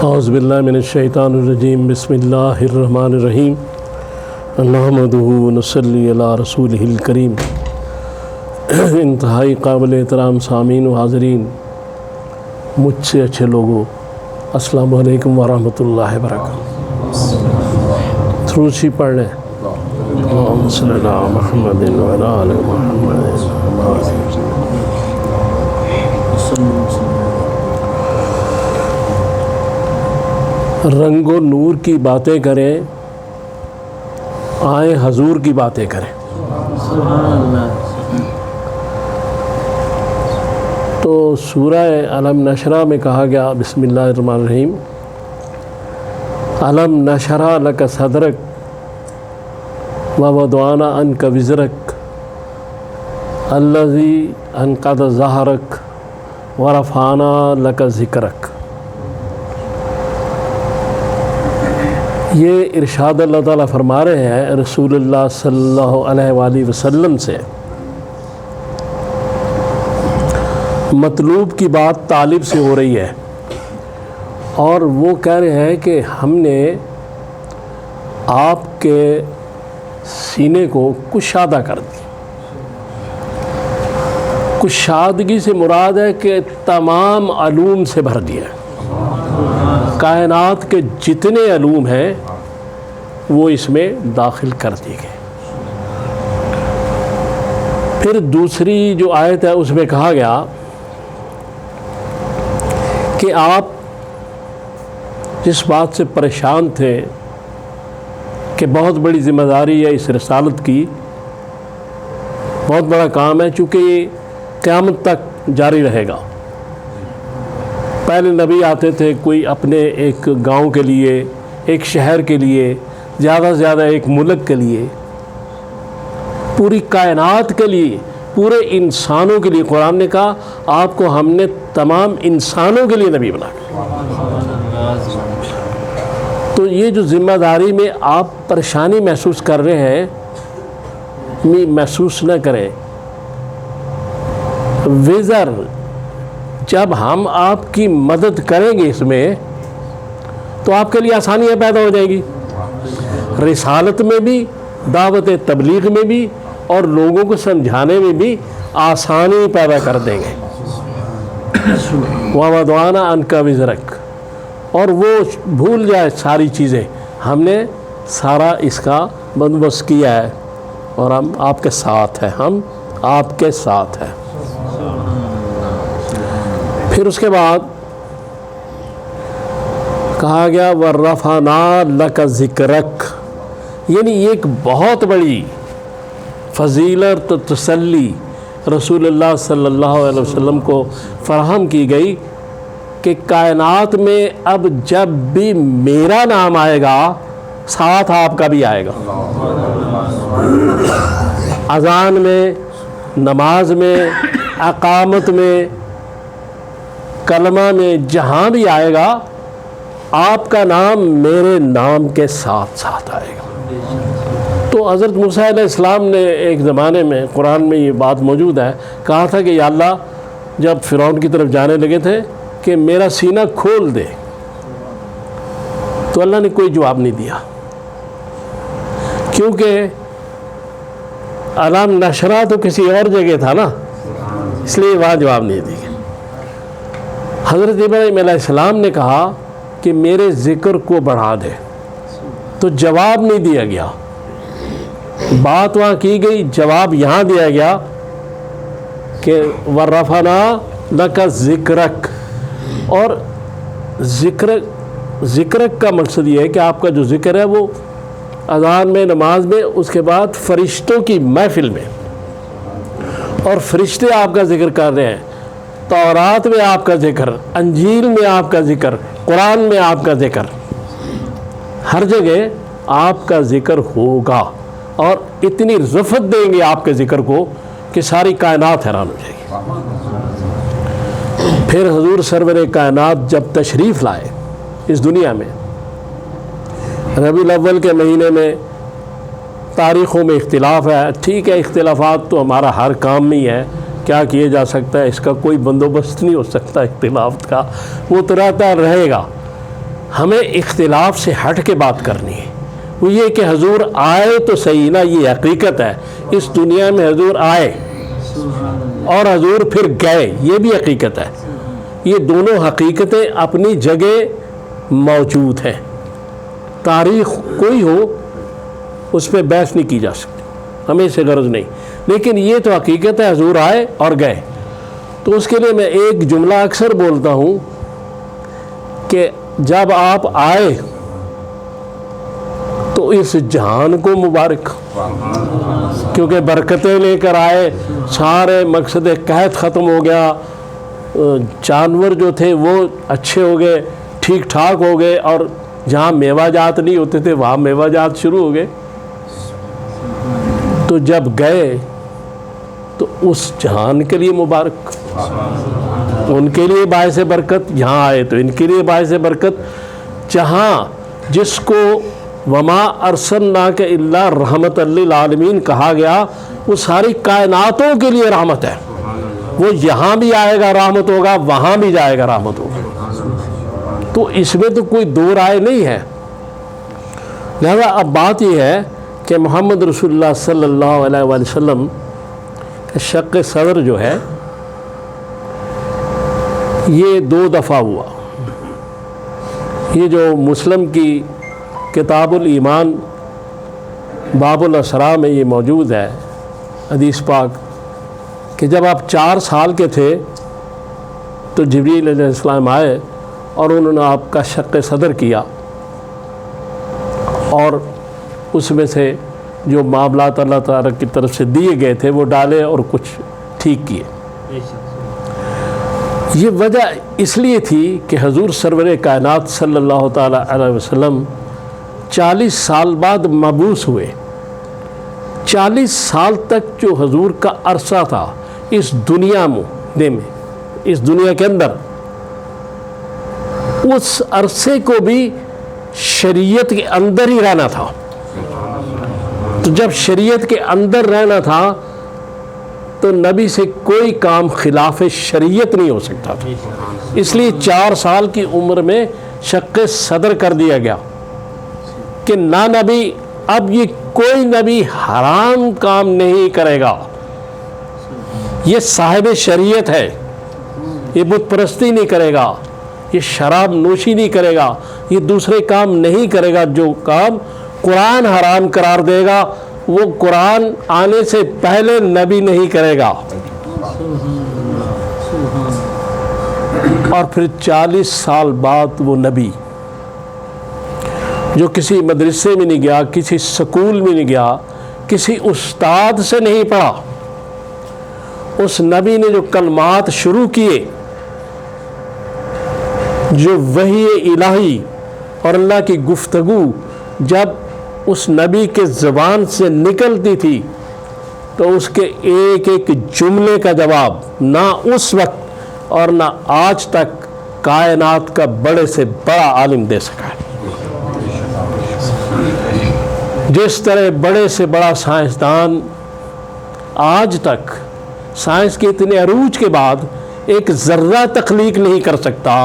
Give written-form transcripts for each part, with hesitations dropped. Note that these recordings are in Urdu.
اعوذ باللہ من الشیطان الرجیم بسم اللہ الرحمن الرحیم نحمدہ ونصلی علی رسولہ الکریم۔ انتہائی قابل احترام سامعین و حاضرین، مجھ سے اچھے لوگوں، السلام علیکم ورحمۃ اللہ وبرکاتہ۔ تھروسی پڑھ لیں۔ اللہم صلی علی محمد وعلی آل محمد۔ رنگ و نور کی باتیں کریں، آئیں حضور کی باتیں کریں۔ تو سورہ علم نشرح میں کہا گیا بسم اللہ الرحمن الرحیم، علم نشرح لک صدرک ووضعنا عنک وزرک الذی انقض ظہرک ورفعنا لک ذکرک۔ یہ ارشاد اللہ تعالیٰ فرما رہے ہیں رسول اللہ صلی اللہ علیہ وآلہ وسلم سے۔ مطلوب کی بات طالب سے ہو رہی ہے اور وہ کہہ رہے ہیں کہ ہم نے آپ کے سینے کو کشادہ کر دی۔ کشادگی سے مراد ہے کہ تمام علوم سے بھر دیا۔ کائنات کے جتنے علوم ہیں وہ اس میں داخل کر دیے گئے۔ پھر دوسری جو آیت ہے اس میں کہا گیا کہ آپ جس بات سے پریشان تھے کہ بہت بڑی ذمہ داری ہے اس رسالت کی، بہت بڑا کام ہے، چونکہ یہ قیامت تک جاری رہے گا۔ پہلے نبی آتے تھے کوئی اپنے ایک گاؤں کے لیے، ایک شہر کے لیے، زیادہ سے زیادہ ایک ملک کے لیے، پوری کائنات کے لیے، پورے انسانوں کے لیے۔ قرآن نے کہا آپ کو ہم نے تمام انسانوں کے لیے نبی بنا دیا۔ تو یہ جو ذمہ داری میں آپ پریشانی محسوس کر رہے ہیں، محسوس نہ کریں۔ وزر جب ہم آپ کی مدد کریں گے اس میں تو آپ کے لیے آسانیاں پیدا ہو جائیں گی، رسالت میں بھی، دعوت تبلیغ میں بھی، اور لوگوں کو سمجھانے میں بھی آسانی پیدا کر دیں گے۔ وَوَضَعْنَا عَنْكَ وِزْرَكَ، اور وہ بھول جائے ساری چیزیں، ہم نے سارا اس کا بندوبست کیا ہے اور ہم آپ کے ساتھ ہیں، ہم آپ کے ساتھ ہیں۔ پھر اس کے بعد کہا گیا وَرَفَعْنَا لَكَ ذِكْرَكَ، یعنی یہ ایک بہت بڑی فضیلت و تسلی رسول اللہ صلی اللہ علیہ وسلم کو فراہم کی گئی کہ کائنات میں اب جب بھی میرا نام آئے گا ساتھ آپ کا بھی آئے گا۔ اذان میں، نماز میں، اقامت میں، کلمہ میں، جہاں بھی آئے گا آپ کا نام میرے نام کے ساتھ ساتھ آئے گا۔ تو حضرت موسیٰ علیہ السلام نے ایک زمانے میں، قرآن میں یہ بات موجود ہے، کہا تھا کہ یا اللہ، جب فرعون کی طرف جانے لگے تھے کہ میرا سینہ کھول دے، تو اللہ نے کوئی جواب نہیں دیا، کیونکہ علم نشرح تو کسی اور جگہ تھا نا، اس لیے وہاں جواب نہیں دیا۔ حضرت ابراہیم علیہ السلام نے کہا کہ میرے ذکر کو بڑھا دے، تو جواب نہیں دیا گیا، بات وہاں کی گئی، جواب یہاں دیا گیا کہ وَرَفَعْنَا لَكَ ذِكْرَكَ۔ اور ذکرک کا مقصد یہ ہے کہ آپ کا جو ذکر ہے وہ اذان میں، نماز میں، اس کے بعد فرشتوں کی محفل میں، اور فرشتے آپ کا ذکر کر رہے ہیں، تورات میں آپ کا ذکر، انجیل میں آپ کا ذکر، قرآن میں آپ کا ذکر، ہر جگہ آپ کا ذکر ہوگا، اور اتنی رفعت دیں گے آپ کے ذکر کو کہ ساری کائنات حیران ہو جائے گی۔ پھر حضور سرور کائنات جب تشریف لائے اس دنیا میں، ربیع الاول کے مہینے میں، تاریخوں میں اختلاف ہے، ٹھیک ہے، اختلافات تو ہمارا ہر کام میں ہی ہے، کیا کیا جا سکتا ہے، اس کا کوئی بندوبست نہیں ہو سکتا اختلاف کا، وہ تو رہتا رہے گا، ہمیں اختلاف سے ہٹ کے بات کرنی ہے، وہ یہ کہ حضور آئے تو صحیح نا، یہ حقیقت ہے، اس دنیا میں حضور آئے اور حضور پھر گئے، یہ بھی حقیقت ہے۔ یہ دونوں حقیقتیں اپنی جگہ موجود ہیں، تاریخ کوئی ہو اس پہ بحث نہیں کی جا سکتی، ہمیں اسے غرض نہیں، لیکن یہ تو حقیقت ہے حضور آئے اور گئے۔ تو اس کے لیے میں ایک جملہ اکثر بولتا ہوں کہ جب آپ آئے تو اس جہان کو مبارک، کیونکہ برکتیں لے کر آئے، سارے مقصد قحط ختم ہو گیا، جانور جو تھے وہ اچھے ہو گئے، ٹھیک ٹھاک ہو گئے، اور جہاں میوہ جات نہیں ہوتے تھے وہاں میوہ جات شروع ہو گئے۔ تو جب گئے تو اس جہان کے لیے مبارک، ان کے لیے باعث برکت، یہاں آئے تو ان کے لیے باعث برکت۔ جہاں جس کو وما ارسلناک الا رحمت للعالمین کہا گیا، وہ ساری کائناتوں کے لیے رحمت ہے، وہ یہاں بھی آئے گا رحمت ہوگا، وہاں بھی جائے گا رحمت ہوگا، تو اس میں تو کوئی دو رائے نہیں ہے۔ لہذا اب بات یہ ہے کہ محمد رسول اللہ صلی اللہ علیہ وآلہ وسلم کا شق صدر جو ہے یہ 2 دفعہ ہوا۔ یہ جو مسلم کی کتاب الایمان باب الاسراء میں یہ موجود ہے حدیث پاک کہ جب آپ 4 سال کے تھے تو جبریل علیہ السلام آئے اور انہوں نے آپ کا شق صدر کیا، اور اس میں سے جو معاملات اللہ تعالیٰ کی طرف سے دیے گئے تھے وہ ڈالے اور کچھ ٹھیک کیے۔ یہ وجہ اس لیے تھی کہ حضور سرور کائنات صلی اللہ تعالیٰ علیہ وسلم 40 سال بعد مبعوث ہوئے۔ 40 سال تک جو حضور کا عرصہ تھا اس دنیا میں، اس دنیا کے اندر، اس عرصے کو بھی شریعت کے اندر ہی رہنا تھا۔ تو جب شریعت کے اندر رہنا تھا تو نبی سے کوئی کام خلاف شریعت نہیں ہو سکتا تھا، اس لیے 4 سال کی عمر میں شق صدر کر دیا گیا کہ نہ نبی، اب یہ کوئی نبی حرام کام نہیں کرے گا، یہ صاحب شریعت ہے، یہ بت پرستی نہیں کرے گا، یہ شراب نوشی نہیں کرے گا، یہ دوسرے کام نہیں کرے گا۔ جو کام قرآن حرام قرار دے گا وہ قرآن آنے سے پہلے نبی نہیں کرے گا۔ اور پھر 40 سال بعد وہ نبی جو کسی مدرسے میں نہیں گیا، کسی سکول میں نہیں گیا، کسی استاد سے نہیں پڑھا، اس نبی نے جو کلمات شروع کیے، جو وحی الہی اور اللہ کی گفتگو جب اس نبی کے زبان سے نکلتی تھی تو اس کے ایک ایک جملے کا جواب نہ اس وقت اور نہ آج تک کائنات کا بڑے سے بڑا عالم دے سکا ہے۔ جس طرح بڑے سے بڑا سائنسدان آج تک سائنس کے اتنے عروج کے بعد ایک ذرہ تخلیق نہیں کر سکتا،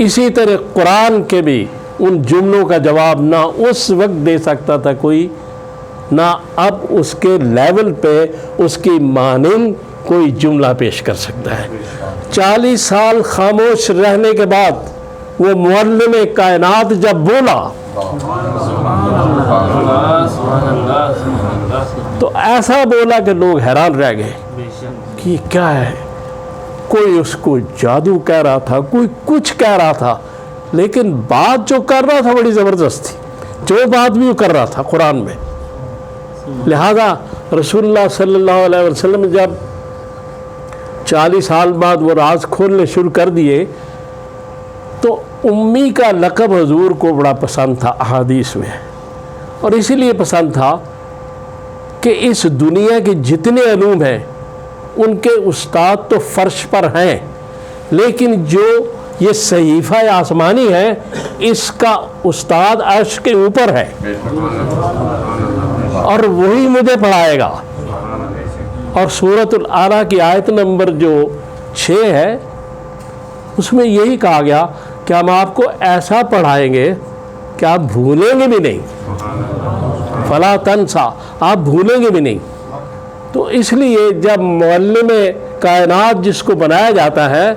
اسی طرح قرآن کے بھی ان جملوں کا جواب نہ اس وقت دے سکتا تھا کوئی، نہ اب اس کے لیول پہ اس کی مانند کوئی جملہ پیش کر سکتا ہے۔ 40 سال خاموش رہنے کے بعد وہ معلم کائنات جب بولا تو ایسا بولا کہ لوگ حیران رہ گئے کہ کیا ہے۔ کوئی اس کو جادو کہہ رہا تھا، کوئی کچھ کہہ رہا تھا، لیکن بات جو کر رہا تھا بڑی زبردست تھی، جو بات بھی وہ کر رہا تھا قرآن میں۔ لہذا رسول اللہ صلی اللہ علیہ وسلم جب 40 سال بعد وہ راز کھولنے شروع کر دیے تو امی کا لقب حضور کو بڑا پسند تھا احادیث میں، اور اسی لیے پسند تھا کہ اس دنیا کے جتنے علوم ہیں ان کے استاد تو فرش پر ہیں، لیکن جو یہ صحیفہ آسمانی ہے اس کا استاد عرش کے اوپر ہے اور وہی مجھے پڑھائے گا۔ اور سورۃ الاعلیٰ کی آیت نمبر جو 6 ہے اس میں یہی کہا گیا کہ ہم آپ کو ایسا پڑھائیں گے کہ آپ بھولیں گے بھی نہیں، فلا تنسا، آپ بھولیں گے بھی نہیں۔ تو اس لیے جب معلم کائنات جس کو بنایا جاتا ہے،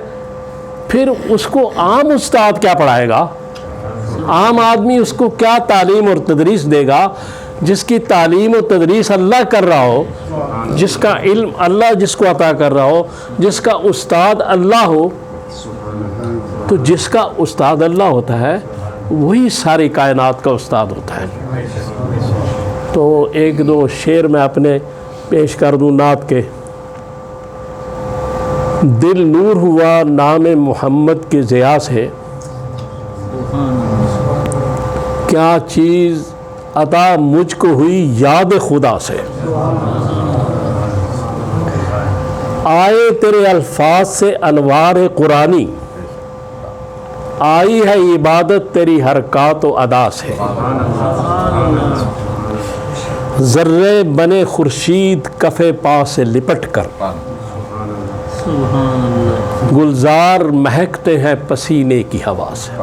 پھر اس کو عام استاد کیا پڑھائے گا؟ عام آدمی اس کو کیا تعلیم اور تدریس دے گا؟ جس کی تعلیم و تدریس اللہ کر رہا ہو، جس کا علم اللہ جس کو عطا کر رہا ہو، جس کا استاد اللہ ہو، تو جس کا استاد اللہ ہوتا ہے وہی ساری کائنات کا استاد ہوتا ہے۔ تو ایک دو شعر میں اپنے پیش کر دوں نعت کے۔ دل نور ہوا نام محمد کے ضیاء سے، کیا چیز عطا مجھ کو ہوئی یاد خدا سے، آئے تیرے الفاظ سے انوار قرآنی، آئی ہے عبادت تیری حرکات و ادا سے، ذرے بنے خورشید کف پا سے لپٹ کر، گلزار مہکتے ہیں پسینے کی ہوا سے۔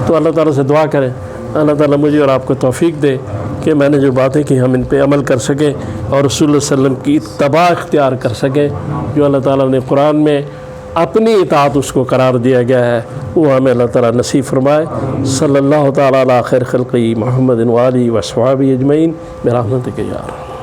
تو اللہ تعالیٰ سے دعا کریں اللہ تعالیٰ مجھے اور آپ کو توفیق دے کہ میں نے جو باتیں کی ہم ان پہ عمل کر سکیں اور رسول اللہ صلی اللہ علیہ وسلم کی اتباع اختیار کر سکیں۔ جو اللہ تعالیٰ نے قرآن میں اپنی اطاعت اس کو قرار دیا گیا ہے وہ ہمیں اللہ تعالیٰ نصیب فرمائے۔ صلی اللہ تعالیٰ علی خیر خلقی محمد و آلہ و اصحابہ اجمعین برحمتک یا ارحم۔